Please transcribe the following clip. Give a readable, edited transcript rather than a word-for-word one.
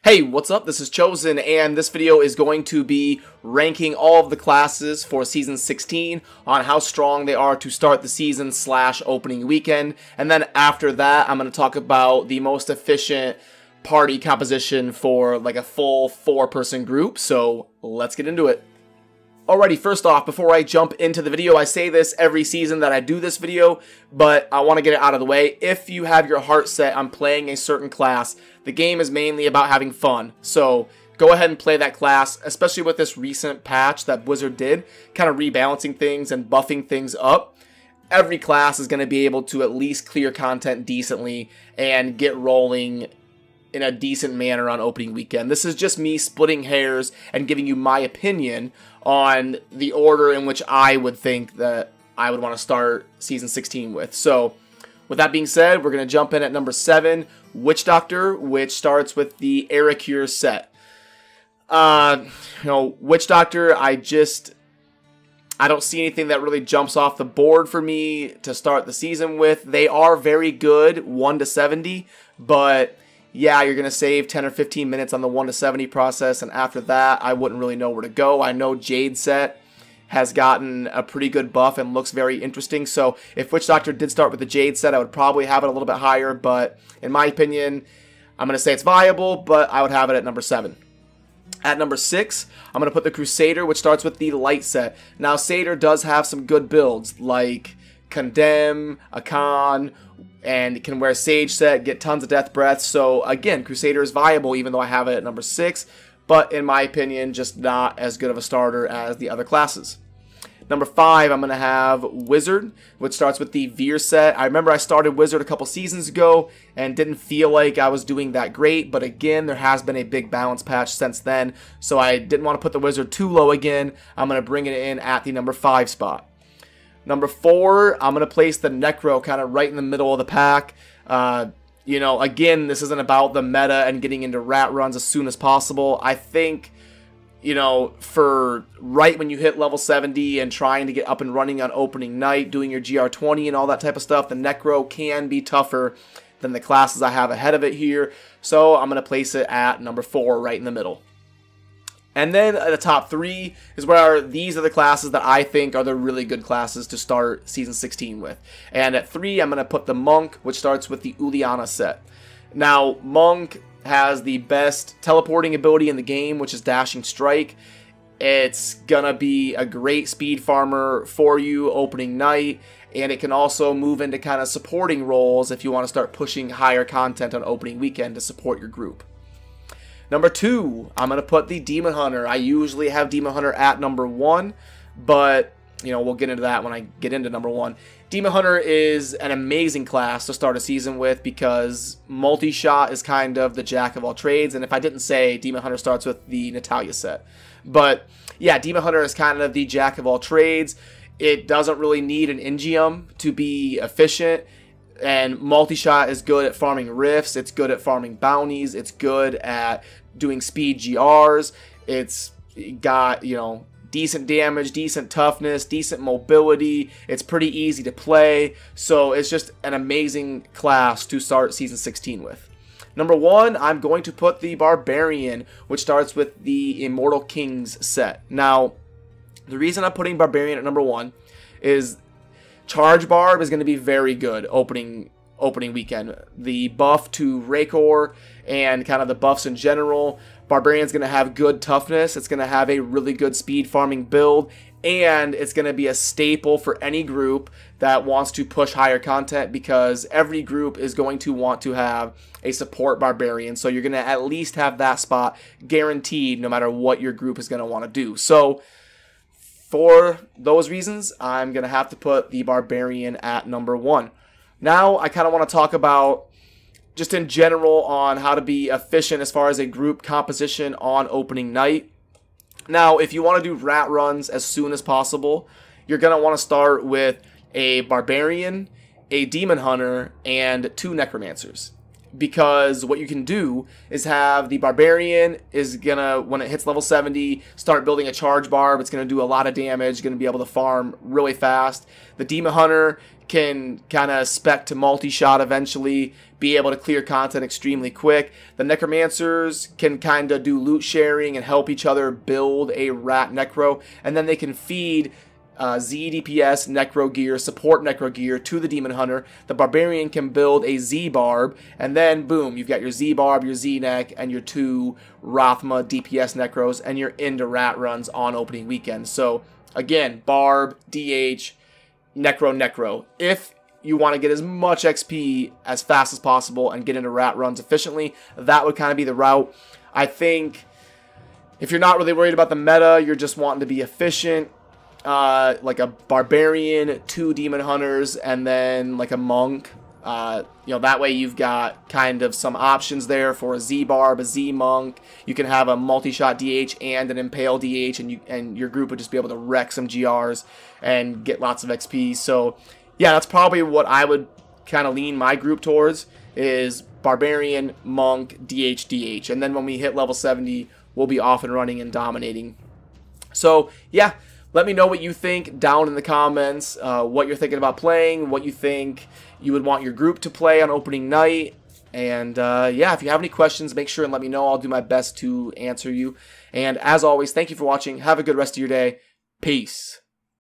Hey, what's up? This is Chosen, and this video is going to be ranking all of the classes for Season 16 on how strong they are to start the season / opening weekend. And then after that, I'm going to talk about the most efficient party composition for like a full 4-person group. So let's get into it. Alrighty, first off, before I jump into the video, I say this every season that I do this video, but I want to get it out of the way. If you have your heart set on playing a certain class, the game is mainly about having fun. So go ahead and play that class, especially with this recent patch that Blizzard did, kind of rebalancing things and buffing things up. Every class is going to be able to at least clear content decently and get rolling in a decent manner on opening weekend. This is just me splitting hairs and giving you my opinion on the order in which I would think that I would want to start Season 16 with. So, with that being said, we're going to jump in at number 7, Witch Doctor, which starts with the Arachyr set. Witch Doctor, I don't see anything that really jumps off the board for me to start the season with. They are very good, 1 to 70, but yeah, you're going to save 10 or 15 minutes on the 1 to 70 process, and after that, I wouldn't really know where to go. I know Jade set has gotten a pretty good buff and looks very interesting, so if Witch Doctor did start with the Jade set, I would probably have it a little bit higher, but in my opinion, I'm going to say it's viable, but I would have it at number 7. At number 6, I'm going to put the Crusader, which starts with the Light set. Now, Satyr does have some good builds, like Condemn, Akan, and it can wear Sage set, get tons of death breaths. So again, Crusader is viable even though I have it at number 6, but in my opinion, just not as good of a starter as the other classes. Number 5, I'm going to have Wizard, which starts with the Veer set. I remember I started Wizard a couple seasons ago and didn't feel like I was doing that great, but again, there has been a big balance patch since then, so I didn't want to put the Wizard too low again. I'm going to bring it in at the number 5 spot. Number 4, I'm going to place the Necro kind of right in the middle of the pack. Again, this isn't about the meta and getting into rat runs as soon as possible. I think, for right when you hit level 70 and trying to get up and running on opening night, doing your GR20 and all that type of stuff, the Necro can be tougher than the classes I have ahead of it here. So I'm going to place it at number 4 right in the middle. And then at the top 3 is where these are the classes that I think are the really good classes to start Season 16 with. And at 3, I'm going to put the Monk, which starts with the Uliana set. Now, Monk has the best teleporting ability in the game, which is Dashing Strike. It's going to be a great speed farmer for you opening night, and it can also move into kind of supporting roles if you want to start pushing higher content on opening weekend to support your group. Number 2, I'm going to put the Demon Hunter. I usually have Demon Hunter at number 1, but, we'll get into that when I get into number 1. Demon Hunter is an amazing class to start a season with because multi-shot is kind of the jack of all trades, and if I didn't say, Demon Hunter starts with the Natalya set. But, yeah, Demon Hunter is kind of the jack of all trades. It doesn't really need an Ingium to be efficient. And multi-shot is good at farming rifts, it's good at farming bounties, it's good at doing speed GRs, it's got, decent damage, decent toughness, decent mobility, it's pretty easy to play, so it's just an amazing class to start Season 16 with. Number 1, I'm going to put the Barbarian, which starts with the Immortal Kings set. Now, the reason I'm putting Barbarian at number 1 is Charge Barb is going to be very good opening weekend. The buff to Arachyr and kind of the buffs in general. Barbarian's going to have good toughness. It's going to have a really good speed farming build. And it's going to be a staple for any group that wants to push higher content because every group is going to want to have a support Barbarian. So you're going to at least have that spot guaranteed no matter what your group is going to want to do. So for those reasons, I'm going to have to put the Barbarian at number 1. Now, I kind of want to talk about, just in general, on how to be efficient as far as a group composition on opening night. Now, if you want to do rat runs as soon as possible, you're going to want to start with a Barbarian, a Demon Hunter, and 2 Necromancers. because what you can do is have the Barbarian is gonna, when it hits level 70, start building a charge barb. It's gonna do a lot of damage, gonna be able to farm really fast. The Demon Hunter can kind of spec to multi-shot eventually, be able to clear content extremely quick. The Necromancers can kind of do loot sharing and help each other build a rat necro, and then they can feed Z DPS necro gear, support necro gear to the Demon Hunter. The Barbarian can build a Z barb, and then boom, you've got your Z barb, your Z neck, and your 2 Rothma DPS necros, and you're into rat runs on opening weekend. So again, barb, DH, necro. If you want to get as much XP as fast as possible and get into rat runs efficiently, that would kind of be the route. I think if you're not really worried about the meta, you're just wanting to be efficient, like a Barbarian, 2 Demon Hunters, and then like a Monk. That way you've got kind of some options there for a Z Barb, a Z Monk. You can have a multi-shot DH and an Impale DH, and your group would just be able to wreck some GRs and get lots of XP. So yeah, that's probably what I would kind of lean my group towards, is Barbarian, Monk, DH. And then when we hit level 70, we'll be off and running and dominating. So yeah, let me know what you think down in the comments, what you're thinking about playing, what you think you would want your group to play on opening night. And yeah, if you have any questions, make sure and let me know. I'll do my best to answer you. And as always, thank you for watching. Have a good rest of your day. Peace.